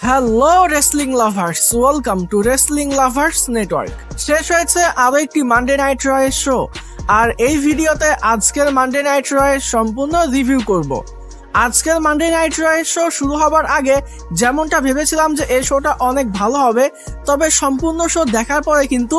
Hello wrestling lovers, welcome to wrestling lovers network. শেষ হয়েছে আরো একটি মানডে নাইট রয়ের শো, আর এই ভিডিওতে আজকের মানডে নাইট রয়ের সম্পূর্ণ রিভিউ করব। আজকের মানডে নাইট রয়ের শো শুরু হবার আগে যেমনটা ভেবেছিলাম যে এই শোটা অনেক ভালো হবে, তবে সম্পূর্ণ শো দেখার পরে কিন্তু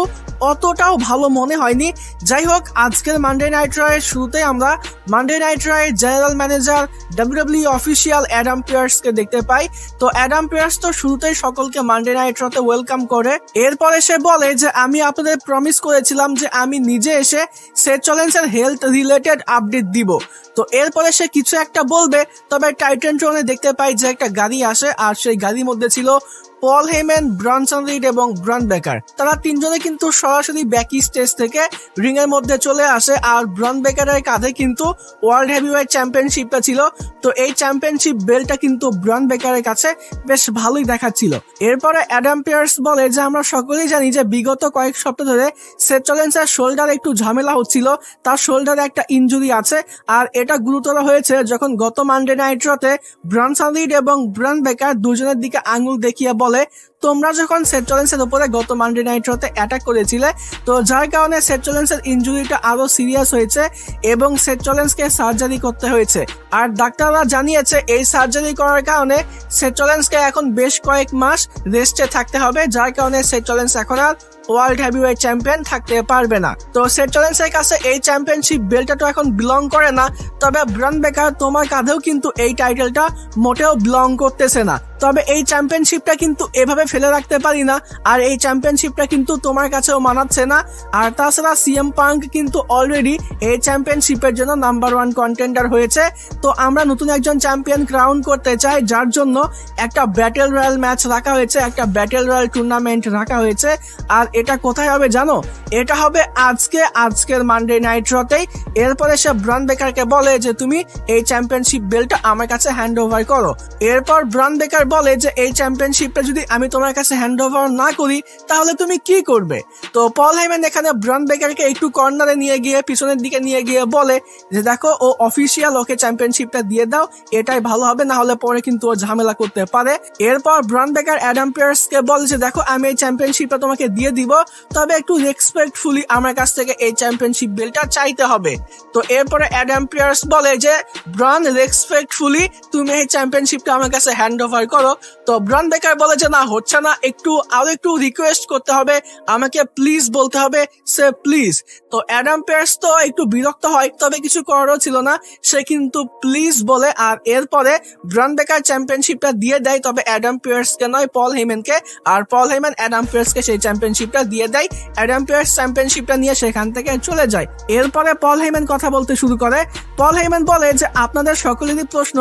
অতটাও ভালো মনে হয়নি। যাই হোক, আজকের মানডে নাইট রয়ের শুরুতেই আমরা মানডে নাইট রয়ের general manager WWE official Adam পিয়ার্সকে দেখতে পাই। তো অ্যাডাম পিয়ার্স তো শুরুতেই সকলকে মানডে নাইট রতে ওয়েলকাম করে। এরপরে সে বলে যে আমি আপনাদের প্রমিস করেছিলাম যে আমি নিজে এসে সেথ রলিন্সের হেলথ রিলেটেড আপডেট দিব। তো এরপরে সে কিছু একটা বলবে, তবে টাইটানট্রনে দেখতে পাই যে একটা গাড়ি আসে, আর সেই গাড়ির মধ্যে ছিল পল হেমেন, ব্রনসন রিড এবং ব্রন বেকার। তারা তিনজনে কিন্তু সরাসরি ব্যাক স্টেজ থেকে রিং এর মধ্যে চলে আসে, আর ব্রন বেকারের কাঁধে কিন্তু ওয়ার্ল্ড হেভিওয়েট চ্যাম্পিয়নশিপটা ছিল। তো এই চ্যাম্পিয়নশিপ বেল্টটা কিন্তু ব্রন বেকারের কাছে বেশ ভালোই দেখাচ্ছিল। এরপরে অ্যাডাম পিয়ার্স বলে যে আমরা সকলেই জানি যে বিগত কয়েক সপ্তাহ ধরে সেথ রলিন্সের শোল্ডারে একটু ঝামেলা হচ্ছিল, তার শোল্ডারে একটা ইনজুরি আছে, আর এটা গুরুতর হয়েছে যখন গত মানডে নাইট রতে ব্রনসন রিড এবং ব্রন বেকার দুজনের দিকে আঙুল দেখিয়ে বলে তোমরা যখন সেথ রলিন্সের উপরে গত মানডে নাইট রতে অ্যাটাক করেছিলে, তো যার কারণে সেথ রলিন্সের ইনজুরিটা আরো সিরিয়াস হয়েছে এবং সেথ রলিন্সকে সার্জারি করতে হয়েছে। আর ডাক্তাররা জানিয়েছে এই সার্জারি করার কারণে সেথ রলিন্সকে এখন বেশ কয়েক মাস রেস্টে থাকতে হবে, যার কারণে সেথ রলিন্স এখন আর ওয়ার্ল্ড হেভিওয়েট চ্যাম্পিয়ন থাকতে পারবে না। তো সেথ রলিন্সের কাছে এই চ্যাম্পিয়নশিপ বেল্টটা তো এখন বিলং করে না, তবে ব্রন বেকার তোমার কাঁধেও কিন্তু এই টাইটেলটা মোটেও বিলং করতেছে না। তবে এই চ্যাম্পিয়নশিপটা কিন্তু এভাবে ফেলে রাখতে পারি না, আর এই চ্যাম্পিয়নশিপটা কিন্তু তোমার কাছেও মানাচ্ছে না। আর তাছাড়া সিএম পাঙ্ক কিন্তু অলরেডি এই চ্যাম্পিয়নশিপের জন্য নাম্বার 1 কন্টেন্ডার হয়েছে। তো আমরা নতুন একজন চ্যাম্পিয়ন ক্রাউন করতে চাই, যার জন্য একটা ব্যাটেল রয়্যাল ম্যাচ রাখা হয়েছে, একটা ব্যাটেল রয়্যাল টুর্নামেন্ট রাখা হয়েছে। আর এটা কোথায় হবে জানো? এটা হবে আজকের মানডে নাইট রতেই। এরপরে সে ব্রন বেকারকে বলে যে তুমি এই চ্যাম্পিয়নশিপ বেল্টটা আমার কাছে হ্যান্ড ওভার করো। এরপর ব্রন বেকার বলে যে এই চ্যাম্পিয়নশিপটা যদি আমি তোমার কাছে হ্যান্ড ওভার না করি তাহলে তুমি কি করবে? তো পল হেমেন এখানে ব্রন বেকারকে একটু কর্নারে নিয়ে গিয়ে পিছনের দিকে নিয়ে গিয়ে বলে যে দেখো, ও অফিসিয়াল, ওকে চ্যাম্পিয়নশিপটা দিয়ে দাও, এটাই ভালো হবে, না হলে পরে কিন্তু ও ঝামেলা করতে পারে। এরপর ব্রন বেকার অ্যাডাম পিয়ার্সকে বলে যে দেখো, আমি এই চ্যাম্পিয়নশিপটা তোমাকে দিয়ে দিব, তবে একটু রেসপেক্টফুলি আমার কাছ থেকে এই চ্যাম্পিয়নশিপ বেল্টটা চাইতে হবে। তো এরপরে অ্যাডাম পিয়ার্স বলে যে ব্রন, রেসপেক্টফুলি তুমি এই চ্যাম্পিয়নশিপটা আমার কাছে হ্যান্ড ওভার করো। তো ব্রন বেকার বলে যে না, হচ্ছে না, আরো একটু রিকোয়েস্ট করতে হবে, আমাকে প্লিজ বলতে হবে, সে প্লিজ। তো অ্যাডাম পিয়ার্স তো একটু বিরক্ত হয়, তবে কিছু করারও ছিল না, সে কিন্তু প্লিজ বলে। আর এরপরে ব্রন বেকার চ্যাম্পিয়নশিপটা দিয়ে দেয়, তবে অ্যাডাম পিয়ার্সকে নয়, পল হেমেনকে। আর পল হেমেন অ্যাডাম পিয়ার্সকে সেই চ্যাম্পিয়নশিপটা দিয়ে দেয়। অ্যাডাম পিয়ার্স চ্যাম্পিয়নশিপটা নিয়ে সেখান থেকে চলে যায়। এরপরে পল হেমেন কথা বলতে শুরু করে। পল হেমেন বলে যে আপনাদের সকলেরই প্রশ্ন,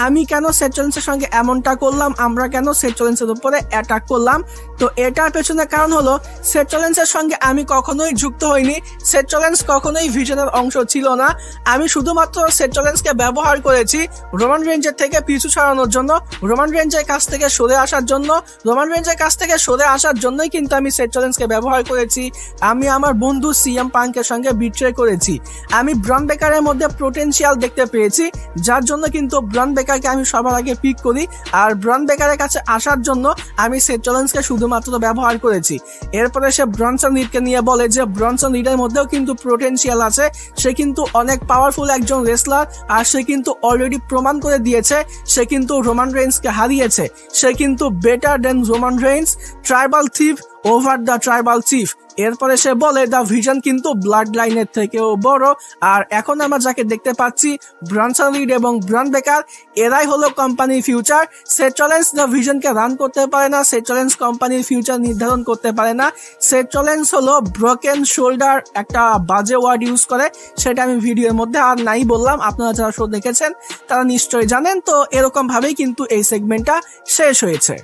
আমি কেন সেথ রলিন্সের সঙ্গে এমনটা করলাম, আমরা কেন সেথ রলিন্সের উপরে অ্যাটাক করলাম। তো এটার পেছনে কারণ হলো সেথ রলিন্সের সঙ্গে আমি কখনোই যুক্ত হইনি, সেথ রলিন্স কখনোই ভিশনের অংশ ছিল না। আমি শুধুমাত্র সেথ রলিন্সকে ব্যবহার করেছি রোমান রেঞ্জের থেকে পিছু ছাড়ানোর জন্য, রোমান রেঞ্জের কাছ থেকে সরে আসার জন্য। রোমান রেঞ্জের কাছ থেকে সরে আসার জন্যই কিন্তু আমি সেথ রলিন্সকে ব্যবহার করেছি। আমি আমার বন্ধু সিএম পাঙ্কের সঙ্গে বিট্রে করেছি। আমি ব্রন বেকারের মধ্যে পোটেনশিয়াল দেখতে পেয়েছি, যার জন্য কিন্তু ব্রন বেকারকে আমি সবার আগে পিক করি। আর ব্রন বেকারের কাছে আসার জন্য আমি সেথ রলিন্সকে শুধুমাত্র ব্যবহার করেছি। এরপরে সে ব্রনসন রিডকে নিয়ে বলে যে ব্রনসন রিডের মধ্যেও কিন্তু পোটেনশিয়াল আছে, সে কিন্তু অনেক পাওয়ারফুল একজন রেসলার, আর সে কিন্তু অলরেডি প্রমাণ করে দিয়েছে সে কিন্তু রোমান রেইন্সকে হারিয়েছে। সে কিন্তু better then Roman Reigns, tribal thief over the tribal chief. এরপরে সে বলে দ্য ভিশন কিন্তু ব্লাড লাইনের থেকেও বড়। আর এখন আমরা যাকে দেখতে পাচ্ছি, ব্রনসন রিড এবং ব্রন বেকার, এরাই হলো কোম্পানির ফিউচার। সেথ রলিন্স দ্য ভিশনকে রান করতে পারে না, সেথ রলিন্স কোম্পানির ফিউচার নির্ধারণ করতে পারে না। সেথ রলিন্স হলো ব্রোকেন শোল্ডার, একটা বাজে ওয়ার্ড ইউজ করে, সেটা আমি ভিডিওর মধ্যে আর নাই বললাম, আপনারা যারা শো দেখেছেন তারা নিশ্চয়ই জানেন। তো এরকম ভাবেই কিন্তু এই সেগমেন্টটা শেষ হয়েছে।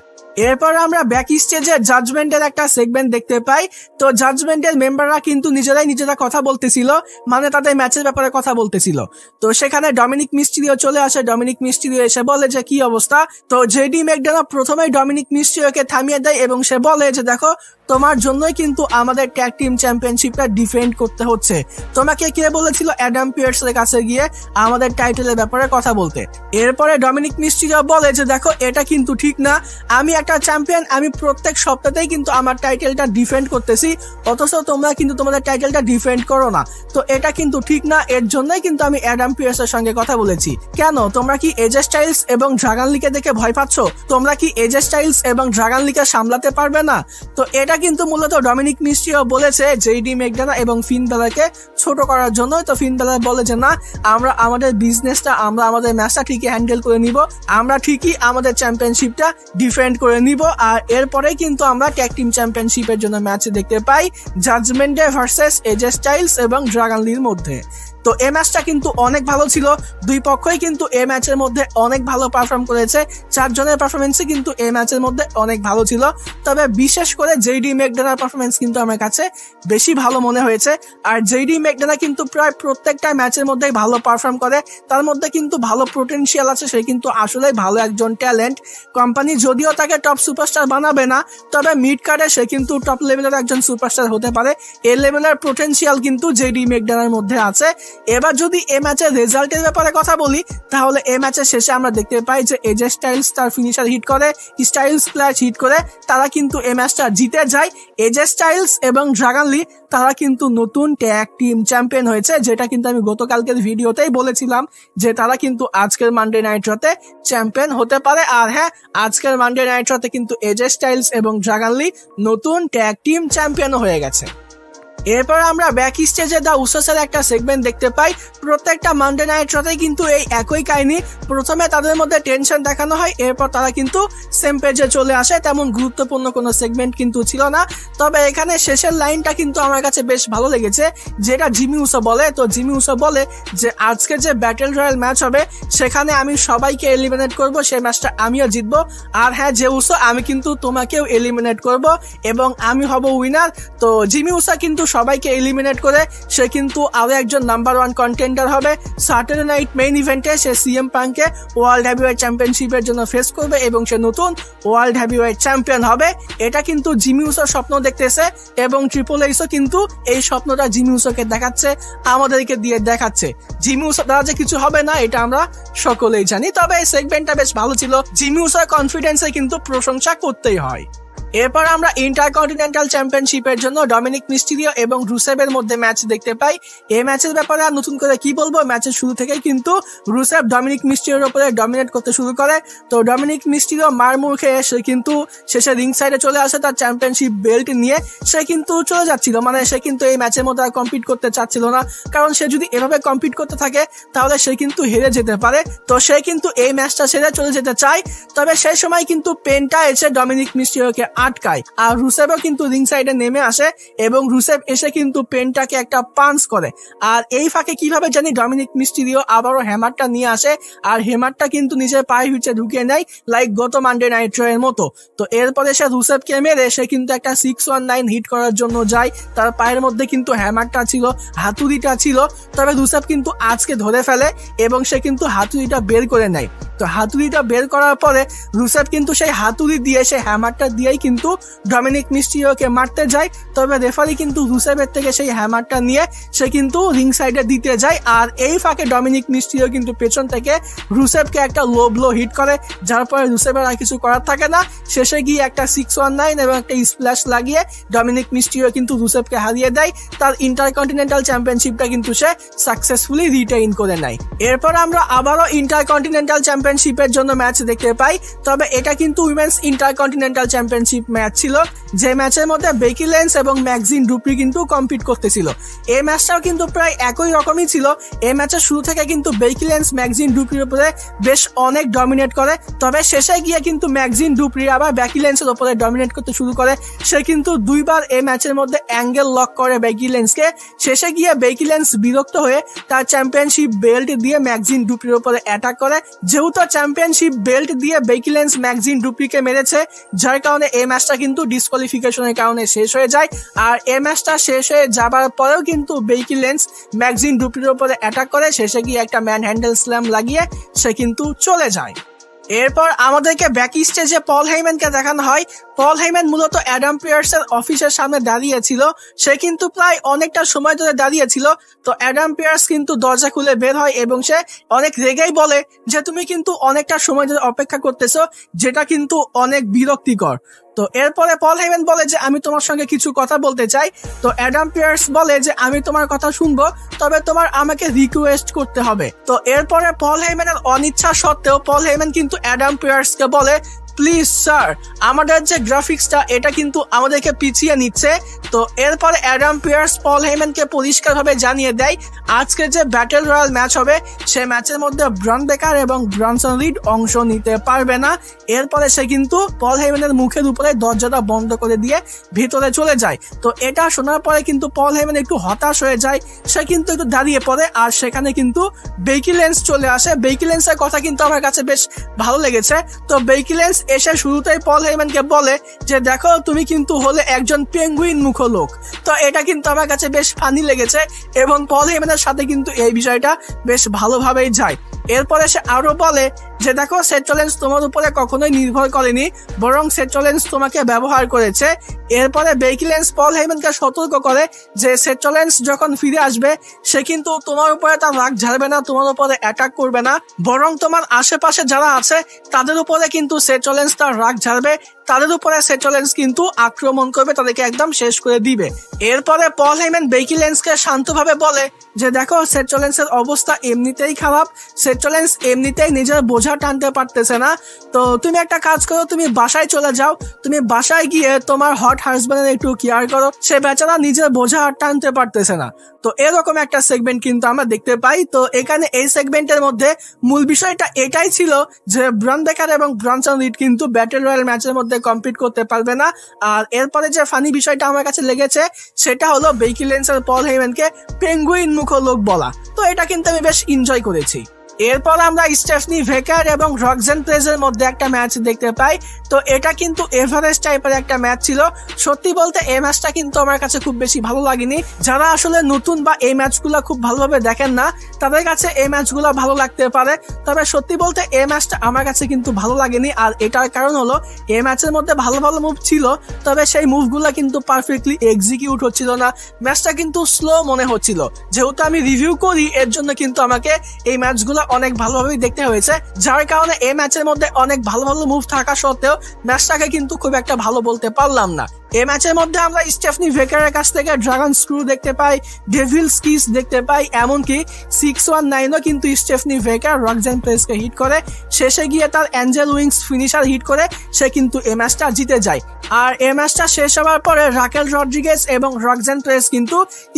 এরপর আমরা ব্যাক স্টেজে জাজমেন্টের একটা সেগমেন্ট দেখতে পাই। তো জাজমেন্টের মেম্বাররা কিন্তু নিজেরা কথা বলতেছিল, মানে তাদের ম্যাচের ব্যাপারে কথা বলতেছিল। তো সেখানে ডমিনিক মিস্টেরিও চলে আসে। ডমিনিক মিস্টেরিও এসে বলে যে কি অবস্থা। তো জেডি ম্যাকডোনাল্ড প্রথমেই ডমিনিক মিস্টেরিওকে থামিয়ে দেয় এবং সে বলে যে দেখো, তোমার জন্যই কিন্তু আমাদের ট্যাগ টিম চ্যাম্পিয়নশিপটা ডিফেন্ড করতে হচ্ছে। তোমাকে কে বলেছিল অ্যাডাম পিয়ার্সের কাছে গিয়ে আমাদের টাইটেলের ব্যাপারে কথা বলতে? এরপরে ডমিনিক মিস্টেরিও বলে যে দেখো, এটা কিন্তু ঠিক না, আমি একটা চ্যাম্পিয়ন, আমি প্রত্যেক সপ্তাহেই কিন্তু আমার টাইটেলটা ডিফেন্ড করতেছি, অথচ তোমরা কিন্তু তোমাদের টাইটেলটা ডিফেন্ড করো না। তো এটা কিন্তু ঠিক না, এর জন্যই কিন্তু আমি অ্যাডাম পিয়ার্স এর সঙ্গে কথা বলেছি। কেন তোমরা কি এজে স্টাইলস এবং ড্রাগন লিকে দেখে ভয় পাচ্ছ? তোমরা কি এজে স্টাইলস এবং ড্রাগন লিকে সামলাতে পারবে না? তো এটা কিন্তু মূলত ডমিনিক মিস্ট্রিও বলেছে জেডি ম্যাকডোনাল্ড এবং ফিন বেলারকে ছোট করার জন্য। তো ফিন বেলার বলে যে না, আমরা আমাদের বিজনেসটা, আমরা আমাদের ম্যাচটা ঠিকই হ্যান্ডেল করে নিব, আমরা ঠিকই আমাদের চ্যাম্পিয়নশিপটা ডিফেন্ড করে নিব। আর এরপরে কিন্তু আমরা ট্যাগ টিম চ্যাম্পিয়নশিপের জন্য ম্যাচ দেখতে পাই জাজমেন্ট ডে ভার্সেস এজে স্টাইলস এবং ড্রাগন লির মধ্যে। তো এই ম্যাচটা কিন্তু অনেক ভালো ছিল, দুই পক্ষই কিন্তু এই ম্যাচের মধ্যে অনেক ভালো পারফর্ম করেছে, চারজনের পারফরমেন্সই কিন্তু এই ম্যাচের মধ্যে অনেক ভালো ছিল। তবে বিশেষ করে জেডি ম্যাকডোনাল্ড পারফরমেন্স কিন্তু আমার কাছে বেশি ভালো মনে হয়েছে। আর জেডি ম্যাকডোনাল্ড কিন্তু প্রায় প্রত্যেকটা ম্যাচের মধ্যেই ভালো পারফর্ম করে, তার মধ্যে কিন্তু ভালো পোটেনশিয়াল আছে, সে কিন্তু আসলেই ভালো একজন ট্যালেন্ট। কোম্পানি যদিও তাকে টপ সুপারস্টার বানাবে না, তবে মিড কার্ডে সে কিন্তু টপ লেভেলের একজন সুপারস্টার হতে পারে, এই লেভেলের পোটেনশিয়াল কিন্তু জেডি ম্যাকডোনাল্ডের মধ্যে আছে। এবার যদি এই ম্যাচের রেজাল্টের ব্যাপারে কথা বলি, তাহলে এই ম্যাচের শেষে আমরা দেখতে পাই যে এজে স্টাইলস তার ফিনিশার হিট করে, স্টাইলস প্লেয়ার হিট করে, তারা কিন্তু এই ম্যাচটা জিতে যায়। এজে স্টাইলস এবং ড্রাগন লি তারা কিন্তু নতুন ট্যাগ টিম চ্যাম্পিয়ন হয়েছে, যেটা কিন্তু আমি গতকালকের ভিডিওতেই বলেছিলাম যে তারা কিন্তু আজকের মানডে নাইট রতে চ্যাম্পিয়ন হতে পারে। আর হ্যাঁ, আজকের মানডে নাইট রতে কিন্তু এজে স্টাইলস এবং ড্রাগন লি নতুন ট্যাগ টিম চ্যাম্পিয়ন হয়ে গেছে। এরপর আমরা ব্যাক স্টেজে দ্য উসোসের একটা সেগমেন্ট দেখতে পাই। প্রত্যেকটা মানডে নাইট রতে কিন্তু এই একই কাহিনী, প্রথমে তাদের মধ্যে টেনশন দেখানো হয়, এরপর তারা কিন্তু সেম পেজে চলে আসে, তেমন গুরুত্বপূর্ণ কোনো সেগমেন্ট কিন্তু ছিল না। তবে এখানে শেষের লাইনটা কিন্তু আমার কাছে বেশ ভালো লেগেছে, যেটা জিমি উসো বলে। তো জিমি উসো বলে যে আজকে যে ব্যাটেল রয়্যাল ম্যাচ হবে সেখানে আমি সবাইকে এলিমিনেট করব, সেই ম্যাচটা আমিও জিতবো। আর হ্যাঁ যে উসো, আমি কিন্তু তোমাকেও এলিমিনেট করব এবং আমি হব উইনার। তো জিমি উসো কিন্তু সবাইকে এলিমিনেট করে সে কিন্তু আরো একজন নাম্বার 1 কন্টেন্ডার হবে। স্যাটারডে নাইট মেইন ইভেন্টে সে সিএম পাঙ্ককে ওয়ার্ল্ড হেভিওয়েট চ্যাম্পিয়নশিপের জন্য ফেস করবে এবং সে নতুন ওয়ার্ল্ড হেভিওয়েট চ্যাম্পিয়ন হবে। এটা কিন্তু জিমি উসোর স্বপ্ন দেখতেছে এবং ট্রিপল এইচও কিন্তু এই স্বপ্নটা জিমি উসোকে দেখাচ্ছে, আমাদেরকে দিয়ে দেখাচ্ছে। জিমি উসো দ্বারা যে কিছু হবে না এটা আমরা সকলেই জানি। তবে এই সেগমেন্টটা বেশ ভালো ছিল, জিমি উসোর কনফিডেন্সে কিন্তু প্রশংসা করতেই হয়। এরপর আমরা ইন্টারকন্টিনেন্টাল চ্যাম্পিয়নশিপের জন্য ডমিনিক মিস্টিরিও এবং রুসেভের মধ্যে ম্যাচ দেখতে পাই। এই ম্যাচের ব্যাপারে আর নতুন করে কি বলবো, ম্যাচের শুরু থেকেই কিন্তু রুসেভ ডমিনিক মিস্টিরিওর উপরে ডমিনেট করতে শুরু করে। তো ডমিনিক মিস্টিরিও মারমুর খেয়ে সে কিন্তু শেষে রিং সাইডে চলে আসে তার চ্যাম্পিয়নশিপ বেল্ট নিয়ে। সে কিন্তু চলে যাচ্ছিল, মানে সে কিন্তু এই ম্যাচের মধ্যে আর কম্পিট করতে চাচ্ছিল না, কারণ সে যদি এভাবে কম্পিট করতে থাকে তাহলে সে কিন্তু হেরে যেতে পারে। তো সে কিন্তু এই ম্যাচটা ছেড়ে চলে যেতে চায়। তবে সেই সময় কিন্তু পেন্টা এসে ডমিনিক মিস্টিরিওকে আটকায়, আর রুসেভও কিন্তু রিং সাইডে নেমে আসে এবং রুসেভ এসে কিন্তু পেন্টাকে একটা পাঞ্চ করে। আর এই ফাঁকে কিভাবে জানি ডমিনিক মিস্টিরিও আবারও হ্যামারটা নিয়ে আসে, আর হ্যামারটা কিন্তু নিজের পায়ের ভিতরে ঢুকিয়ে নেয়, লাইক গত মানডে নাইট রয়ের মতো। তো এরপরে সে রুসেভকে মেরে সে কিন্তু একটা 619 হিট করার জন্য যায়। তার পায়ের মধ্যে কিন্তু হ্যামারটা ছিল, হাতুড়িটা ছিল। তবে রুসেভ কিন্তু আজকে ধরে ফেলে এবং সে কিন্তু হাতুড়িটা বের করে নেয়। তো হাতুড়িটা বের করার পরে রুসেভ কিন্তু সেই হাতুড়ি দিয়ে, সেই হ্যামারটা দিয়েই কিন্তু ডমিনিক মিস্টিরিওকে মারতে যায়। তবে রেফারি কিন্তু রুসেভের থেকে সেই হ্যামারটা নিয়ে সে কিন্তু রিং সাইডে দিতে যায়। আর এই ফাঁকে ডমিনিক মিস্টিরিও কিন্তু পেছন থেকে রুসেভকে একটা লো ব্লো হিট করে, যার পরে রুসেভের আর কিছু করার থাকে না, শেষে গিয়ে একটা 619 এবং একটা স্প্ল্যাশ লাগিয়ে ডমিনিক মিস্টিরিও কিন্তু রুসেভকে হারিয়ে দেয়। তার ইন্টারকন্টিনেন্টাল চ্যাম্পিয়নশিপটা কিন্তু সে সাকসেসফুলি রিটেইন করে নেয়। এরপর আমরা আবারও ইন্টারকন্টিনেন্টাল চ্যাম্পিয়নশিপের জন্য ম্যাচ দেখতে পাই। তবে এটা কিন্তু উইমেন্স ইন্টারকন্টিনেন্টাল চ্যাম্পিয়নশিপ ম্যাচ ছিল, যে ম্যাচের মধ্যে বেকি লেন্স এবং ম্যাগজিন ডুপ্রি কিন্তু কম্পিট করতেছিল। এই ম্যাচটাও কিন্তু প্রায় একই রকমই ছিল। এই ম্যাচের শুরু থেকে কিন্তু বেকি লেন্স ম্যাগজিন ডুপ্রির উপরে বেশ অনেক ডমিনেট করে, তবে শেষে গিয়ে কিন্তু ম্যাগজিন ডুপ্রি আবার বেকি লেন্সের উপরে ডমিনেট করতে শুরু করে। সে কিন্তু দুইবার এই ম্যাচের মধ্যে অ্যাঙ্গেল লক করে বেকি লেন্সকে। শেষে গিয়ে বেকি লেন্স বিরক্ত হয়ে তার চ্যাম্পিয়নশিপ বেল্ট দিয়ে ম্যাগজিন ডুপ্রির উপরে অ্যাটাক করে। যেহেতু চ্যাম্পিয়নশিপ বেল্ট দিয়ে বেকি লেন্স ম্যাগজিন ডুপ্রিকে মেরেছে, যার কারণে এই ম্যাচটা কিন্তু ডিসকোয়ালিফিকেশনের কারণে শেষ হয়ে যায়। আর এই ম্যাচটা শেষ হয়ে যাবার পরেও কিন্তু বেকি লেন্স ম্যাগজিন ডুপ্রির উপরে অ্যাটাক করে, শেষে গিয়ে একটা ম্যান হ্যান্ডেল স্ল্যাম লাগিয়ে সে কিন্তু চলে যায়। এরপর আমাদেরকে ব্যাক স্টেজে পল হেইম্যানকে দেখানো হয়। পল হেইম্যান মূলত অ্যাডাম পিয়ার্সের অফিসের সামনে দাঁড়িয়েছিল। সে কিন্তু প্রায় অনেকটা সময় ধরে দাঁড়িয়েছিল। তো অ্যাডাম পিয়ার্স কিন্তু দরজা খুলে বের হয় এবং সে অনেক রেগেই বলে যে তুমি কিন্তু অনেকটা সময় ধরে অপেক্ষা করতেছো, যেটা কিন্তু অনেক বিরক্তিকর। তো এরপরে পল হেইম্যান বলে যে আমি তোমার সঙ্গে কিছু কথা বলতে চাই। তো অ্যাডাম পিয়ার্স বলে যে আমি তোমার কথা শুনবো, তবে তোমার আমাকে রিকোয়েস্ট করতে হবে। তো এরপরে পল হেইম্যানের অনিচ্ছা সত্ত্বেও পল হেইম্যান কিন্তু অ্যাডাম পিয়ার্সকে বলে প্লিজ স্যার, আমাদের যে গ্রাফিক্সটা এটা কিন্তু আমাদেরকে পিছিয়ে নিচ্ছে। তো এরপরে অ্যাডাম পিয়ার্স পল হেইম্যানকে পরিষ্কারভাবে জানিয়ে দেয় আজকে যে ব্যাটল রয়্যাল ম্যাচ হবে সে ম্যাচের মধ্যে ব্রন বেকার এবং ব্রনসন রিড অংশ নিতে পারবে না। এরপরে সে কিন্তু পল হেইম্যানের মুখের উপরে দরজাটা বন্ধ করে দিয়ে ভিতরে চলে যায়। তো এটা শোনার পরে কিন্তু পল হেইম্যান একটু হতাশ হয়ে যায়। সে কিন্তু একটু দাঁড়িয়ে পড়ে আর সেখানে কিন্তু বেকি লেন্স চলে আসে। বেকি লেন্সের কথা কিন্তু আমার কাছে বেশ ভালো লেগেছে। তো বেকি লেন্স এসে শুরুতেই পল হেইম্যানকে বলে যে দেখো তুমি কিন্তু হলে একজন পেঙ্গুইন মুখ লোক। তো এটা কিন্তু আমার কাছে বেশ ফানি লেগেছে এবং পল হেইম্যানের সাথে কিন্তু এই বিষয়টা বেশ ভালোভাবেই যায়। এরপরে সে আরো বলে যে দেখো সেট চ্যালেঞ্জ তোমার উপরে কখনোই নির্ভর করেনি, বরং সেট চ্যালেঞ্জ তোমাকে ব্যবহার করেছে। এরপরে বেকি লেন্স পল হেইম্যানকে সতর্ক করে যে সেট চ্যালেঞ্জ যখন ফিরে আসবে সে কিন্তু তোমার উপরে তার রাগ ঝাড়বে না, তোমার উপরে অ্যাটাক করবে না, বরং তোমার আশেপাশে যারা আছে তাদের উপরে কিন্তু সেট চ্যালেঞ্জ তার রাগ ঝাড়বে, তাদের উপরে সেট চ্যালেঞ্জ কিন্তু আক্রমণ করবে, তাদেরকে একদম শেষ করে দিবে। এরপরে পল হেইম্যান বেকি লেন্সকে শান্তভাবে বলে যে দেখো সেট চ্যালেঞ্জের অবস্থা এমনিতেই খারাপ, সেট চ্যালেঞ্জ এমনিতেই নিজের বোঝা টানতে পারতেছে না। তো তুমি একটা কাজ করো, তুমি বাসায় চলে যাও, তুমি বাসায় গিয়ে তোমার হট হাজবেন্ডের একটু কেয়ার করো, সে বেচারা নিজের বোঝা আর টানতে পারতেছে না। তো এরকম একটা সেগমেন্ট কিন্তু আমরা দেখতে পাই। তো এখানে এই সেগমেন্টের মধ্যে মূল বিষয়টা এটাই ছিল যে ব্রন বেকার এবং ব্রনসন রিড কিন্তু ব্যাটল রয়্যাল ম্যাচের মধ্যে কম্পিট করতে পারবে না। আর এরপরে যে ফানি বিষয়টা আমার কাছে লেগেছে সেটা হলো বেকি লেন্স আর পল হেইম্যানকে পেঙ্গুইন মুখ লোক বলা। তো এটা কিন্তু আমি বেশ এনজয় করেছি। এরপর আমরা স্টেফনি ভেকার এবং রক্সেন প্রেজের মধ্যে একটা ম্যাচ দেখতে পাই। তো এটা কিন্তু এভারেস্ট টাইপের একটা ম্যাচ ছিল। সত্যি বলতে এই ম্যাচটা কিন্তু আমার কাছে খুব বেশি ভালো লাগেনি। যারা আসলে নতুন বা এই ম্যাচগুলো খুব ভালোভাবে দেখেন না তাদের কাছে এই ম্যাচগুলো ভালো লাগতে পারে, তবে সত্যি বলতে এই ম্যাচটা আমার কাছে কিন্তু ভালো লাগেনি। আর এটার কারণ হলো এই ম্যাচের মধ্যে ভালো ভালো মুভ ছিল, তবে সেই মুভগুলো কিন্তু পারফেক্টলি এক্সিকিউট হচ্ছিল না। ম্যাচটা কিন্তু স্লো মনে হচ্ছিল। যেহেতু আমি রিভিউ করি এর জন্য কিন্তু আমাকে এই ম্যাচগুলো অনেক ভালোভাবেই দেখতে হয়েছে, যার কারণে এই ম্যাচের মধ্যে অনেক ভালো ভালো মুভ থাকা সত্ত্বেও ম্যাচটাকে কিন্তু খুব একটা ভালো বলতে পারলাম না। এই ম্যাচের মধ্যে আমরা স্টেফনি ভেকারের কাছ থেকে ড্রাগন স্ক্রু দেখতে পাই, ডেভিলস কিস দেখতে পাই, এমনকি 619ও কিন্তু স্টেফনি ভেকার রক্সেন প্রেজকে হিট করে, শেষে গিয়ে তার অ্যাঞ্জেল উইংস ফিনিশার হিট করে সে কিন্তু এই ম্যাচটা জিতে যায়। আর এই ম্যাচটা শেষ হওয়ার পরে রাকেল রড্রিগেজ এবং রক্সেন প্রেজ কিন্তু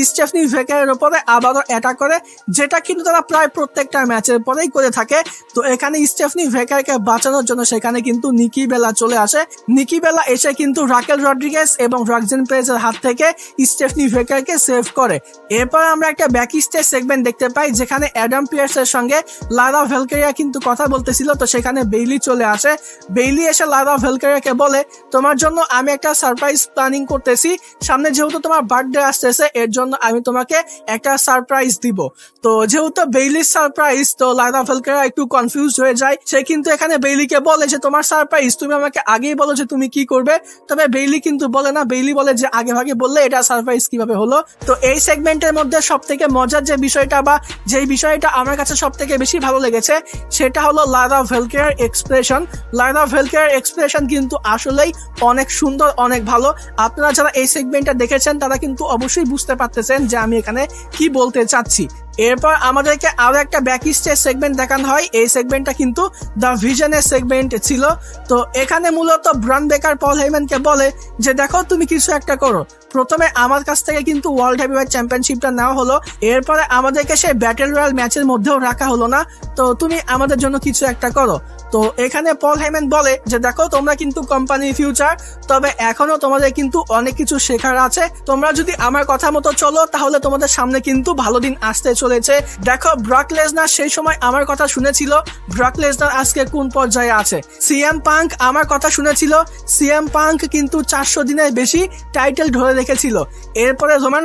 স্টেফনি ভেকারের উপরে আবারও অ্যাটাক করে, যেটা কিন্তু তারা প্রায় প্রত্যেকটা ম্যাচের পরেই করে থাকে। তো এখানে স্টেফনি ভেকারকে বাঁচানোর জন্য সেখানে কিন্তু নিকি বেলা চলে আসে। নিকি বেলা এসে কিন্তু রাকেল রড্রিগেজ এবং রক্সেন প্রেজের হাত থেকে স্টেফনি ভেকারকে সেভ করে। এরপর আমরা একটা ব্যাক স্টেজ সেগমেন্ট দেখতে পাই যেখানে অ্যাডাম পিয়ার্সের সঙ্গে লারা ভেলকেরিয়া কিন্তু কথা বলতেছিল। তো সেখানে বেইলি চলে আসে। বেইলি এসে লারা ভেলকেরিয়াকে বলে তোমার জন্য আমি একটা সারপ্রাইজ প্ল্যানিং করতেছি, সামনে যেহেতু তোমার বার্থডে আসতেছে এর জন্য আমি তোমাকে একটা সারপ্রাইজ দিব। তো যেহেতু বেইলির সারপ্রাইজ, তো লারা ভেলকেরিয়া একটু কনফিউজ হয়ে যায়। সে কিন্তু এখানে বেইলিকে বলে যে তোমার সারপ্রাইজ, তুমি আমাকে আগেই বলো যে তুমি কি করবে। তবে বেইলি কিন্তু বলে না, বেইলি বলে যে আগে ভাগে বললে এটা সারপ্রাইজ কিভাবে হলো। তো এই সেগমেন্টের মধ্যে সব থেকে মজার যে বিষয়টা বা যেই বিষয়টা আমার কাছে সব থেকে বেশি ভালো লেগেছে সেটা হলো লারা ভেলকেরিয়ার এক্সপ্রেশন। লারা ভেলকেরিয়ার এক্সপ্রেশন কিন্তু আসলেই অনেক সুন্দর, অনেক ভালো। আপনারা যারা এই সেগমেন্টটা দেখেছেন তারা কিন্তু অবশ্যই বুঝতে পারতেছেন যে আমি এখানে কি বলতে চাচ্ছি। এরপর আমাদেরকে আরো একটা ব্যাক স্টেজ সেগমেন্ট দেখানো হয়। এই সেগমেন্টটা কিন্তু দ্য ভিশনের সেগমেন্ট ছিল। তো এখানে মূলত ব্রন বেকার পল হেইম্যানকে বলে যে দেখো তুমি কিছু একটা করো। প্রথমে আমার কাছ থেকে কিন্তু ওয়ার্ল্ড হেভিওয়েট চ্যাম্পিয়নশিপটা নেওয়া হলো, এরপরে আমাদেরকে সেই ব্যাটল রয়্যাল ম্যাচের মধ্যেও রাখা হলো না, তো তুমি আমাদের জন্য কিছু একটা করো। তো এখানে পল হেইম্যান বলে যে দেখো তোমরা কিন্তু কোম্পানির ফিউচার, তবে এখনো তোমাদের কিন্তু অনেক কিছু শেখার আছে। তোমরা যদি আমার কথা মতো চলো তাহলে তোমাদের সামনে কিন্তু ভালো দিন আসতে চলেছে। দেখো ব্রক লেসনার সেই সময় আমার কথা শুনেছিল, ব্রক লেসনার আজকে কোন পর্যায়ে আছে। সিএম পাঙ্ক আমার কথা শুনেছিল, সিএম পাঙ্ক কিন্তু 400 দিনের বেশি টাইটেল ধরে রেখেছিল। এরপরে রোমান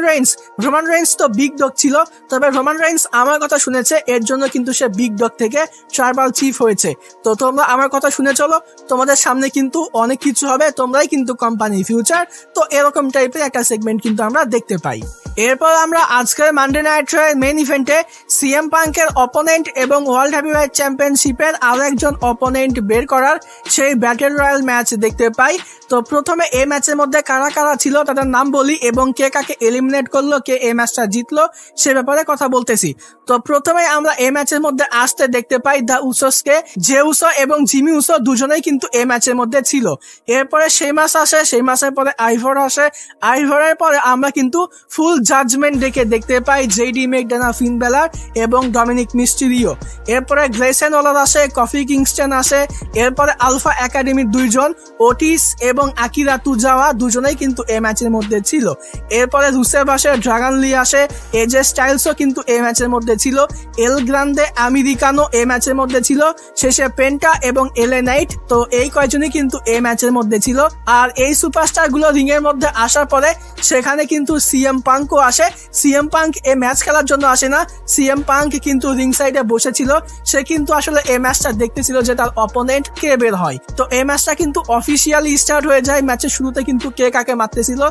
রেইন্স তো বিগ ডগ ছিল, তবে রোমান রেইন্স আমার কথা শুনেছে, এর জন্য কিন্তু সে বিগ ডগ থেকে ট্রাইবাল চিফ হয়েছে। তো তোমরা আমার কথা শুনে চলো, তোমাদের সামনে কিন্তু অনেক কিছু হবে, তোমরাই কিন্তু কোম্পানির ফিউচার। তো এরকম টাইপের একটা সেগমেন্ট কিন্তু আমরা দেখতে পাই। এরপর আমরা আজকের মানডে নাইট রয়ের মেইন ইভেন্টে সিএম পাঙ্কের অপোনেন্ট এবং ওয়ার্ল্ড হেভিওয়েট চ্যাম্পিয়নশিপের আরো একজন অপোনেন্ট বের করার সেই ব্যাটল রয়্যাল ম্যাচ দেখতে পাই। তো প্রথমে এই ম্যাচের মধ্যে কারা কারা ছিল তাদের নাম বলি এবং কে কাকে এলিমিনেট করলো, কে এই ম্যাচটা জিতলো সে ব্যাপারে কথা বলতেছি। তো প্রথমে আমরা এই ম্যাচের মধ্যে আসতে দেখতে পাই দ্য উসোসকে। জে উসো এবং জিমি উসো দুজনেই কিন্তু এই ম্যাচের মধ্যে ছিল। এরপরে শেমাস আসে, শেমাসের পরে আইভর আসে, আইভরের পরে আমরা কিন্তু ফুল জাজমেন্ট ডেকে দেখতে পাই জেডি ম্যাকডোনাল্ড, ফিন বেলার এবং ডমিনিক মিস্টেরিও। এরপরে গ্রেসন ওলার আসে, কফি কিংস্টন আসে, এরপরে আলফা একাডেমির দুইজন ওটিস এবং আকিরা তুজাওয়া দুজনেই কিন্তু এই ম্যাচের মধ্যে ছিল। এরপরে রুসেভ আসে, ড্রাগন লি আসে, এজে স্টাইলসও কিন্তু এই ম্যাচের মধ্যে ছিল, এল গ্রান্ডে আমেরিকানো এই ম্যাচের মধ্যে ছিল, শেষে পেন্টা এবং এলে নাইট। তো এই কয়জনই কিন্তু এই ম্যাচের মধ্যে ছিল। আর এই সুপারস্টার গুলো রিং এর মধ্যে আসার পরে সেখানে কিন্তু সিএম পাঙ্কও আসে। সিএম পাঙ্ক এই ম্যাচ খেলার জন্য আসে না, সিএম পাঙ্ক কিন্তু রিং সাইডে বসেছিল। সে কিন্তু আসলে এই ম্যাচটা দেখতেছিল যে তার অপোনেন্ট কে বের হয়। তো এই ম্যাচটা কিন্তু অফিসিয়ালি স্টার্ট হয়ে যায়। ম্যাচের শুরুতে কিন্তু কে কাকে মারতেছিল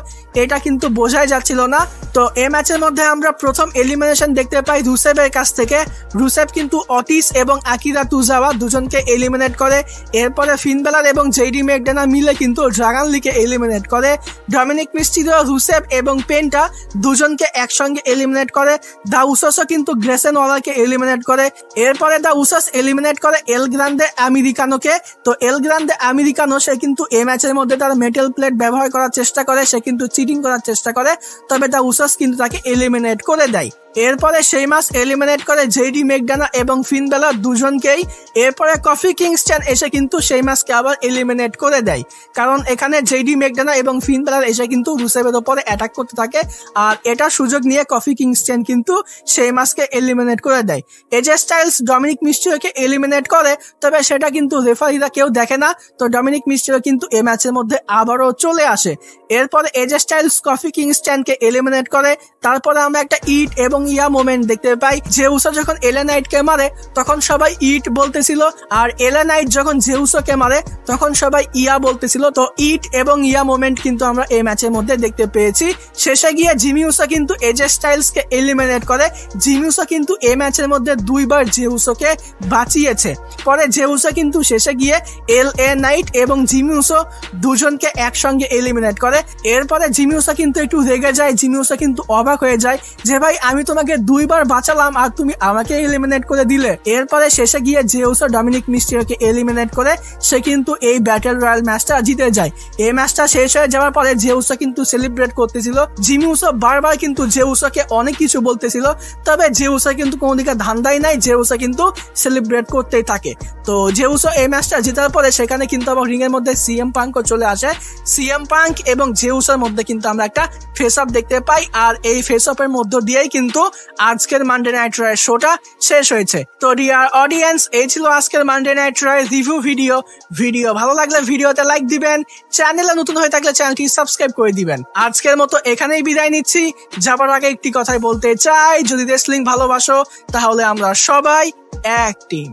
এটা কিন্তু বোঝাই যাচ্ছিল না। তো এই ম্যাচের মধ্যে আমরা প্রথম এলিমিনেশন দেখতে পাই রুসেভের কাছ থেকে। রুসেভ কিন্তু অটিস এবং আকিরা তুজাওয়া দুজনকে এলিমিনেট করে। এরপরে ফিন বেলার এবং জেডি ম্যাকডোনাল্ড মিলে কিন্তু ড্রাগন লিকে এলিমিনেট করে। ডমিনিক মিস্টেরিও, রুসেভ এবং পেন্টা দুজনকে একসঙ্গে এলিমিনেট করে। দা উসোসও কিন্তু গ্রেসন ওলারকে এলিমিনেট করে। এরপরে দা উসোস এলিমিনেট করে এল গ্রান্ডে আমেরিকানোকে। তো এল গ্রান্ডে আমেরিকানো সে কিন্তু এই ম্যাচের মধ্যে তার মেটাল প্লেট ব্যবহার করার চেষ্টা করে, সে কিন্তু চিটিং করার চেষ্টা করে, তবে দা উসোস কিন্তু তাকে এলিমিনেট করে দেয়। এরপরে শেমাস এলিমিনেট করে জেডি ম্যাকডোনাল্ড এবং ফিন বেলার দুজনকেই। এরপরে কফি কিংস্টন এসে কিন্তু শেমাসকে আবার এলিমিনেট করে দেয়, কারণ এখানে জেডি ম্যাকডোনাল্ড এবং ফিন বেলার এসে কিন্তু রুসেভের উপরে অ্যাটাক করতে থাকে। আর এটা সুযোগ নিয়ে কফি কিংস্টন কিন্তু শেমাসকে এলিমিনেট করে দেয়। এজে স্টাইলস ডমিনিক মিস্টেরিওকে এলিমিনেট করে, তবে সেটা কিন্তু রেফারিরা কেউ দেখে না। তো ডমিনিক মিস্টেরিও কিন্তু এই ম্যাচের মধ্যে আবারও চলে আসে। এরপরে এজে স্টাইলস কফি কিংস্টনকে এলিমিনেট করে। তারপরে আমরা একটা ইট এবং ইয়া মোমেন্ট দেখতে পাই। জেউসো যখন এলে নাইটকে মারে তখন সবাই ইট বলতেছিল, আর এলে নাইট যখন জেউসোকে মারে তখন সবাই ইয়া বলতেছিল। তো ইট এবং ইয়া মোমেন্ট কিন্তু আমরা এই ম্যাচের মধ্যে দেখতে পেয়েছি। শেষে গিয়ে জিমি উসো কিন্তু এজে স্টাইলসকে এলিমিনেট করে। জিমি উসো কিন্তু এই ম্যাচের মধ্যে দুইবার জেউসোকে বাঁচিয়েছে। পরে জেউসো কিন্তু শেষে গিয়ে এল এ নাইট এবং জিমি উসো দুজনকে একসঙ্গে এলিমিনেট করে। এরপরে জিমি উসো কিন্তু একটু রেগে যায়, জিমি উসো কিন্তু অবাক হয়ে যায় যে ভাই আমি তোমাকে দুইবার বাঁচালাম আর তুমি আমাকে এলিমিনেট করে দিলে। এরপরে শেষে গিয়ে জে উসো ডমিনিক মিস্টেরিওকে এলিমিনেট করে সে কিন্তু এই ব্যাটল রয়্যাল ম্যাচটা জিতে যায়। এই ম্যাচটা শেষ হয়ে যাওয়ার পরে জে উসো কিন্তু সেলিব্রেট করতেছিল। জিমি উসো বারবার কিন্তু জে উসোকে অনেক কিছু বলতেছিল, তবে জে উসো কিন্তু কোনো দিকে ধান্দাই নাই, জে উসো কিন্তু সেলিব্রেট করতেই থাকে। তো জে উসো এই ম্যাচটা জেতার পরে সেখানে কিন্তু আবার রিং এর মধ্যে সিএম পাঙ্কও চলে আসে। সিএম পাঙ্ক এবং জে উসোর মধ্যে কিন্তু আমরা একটা ফেস অফ দেখতে পাই, আর এই ফেস অফের মধ্য দিয়েই কিন্তু আজকের মানডে নাইট রয়ের শোটা শেষ হয়েছে। তো ডিয়ার অডিয়েন্স, এই ছিল আজকের মানডে নাইট রয়ের রিভিউ ভিডিও ভালো লাগলে ভিডিওতে লাইক দিবেন, চ্যানেলে নতুন হয়ে থাকলে চ্যানেলটি সাবস্ক্রাইব করে দিবেন। আজকের মতো এখানেই বিদায় নিচ্ছি। যাবার আগে একটি কথাই বলতে চাই, যদি রেসলিং ভালোবাসো তাহলে আমরা সবাই এক টিম।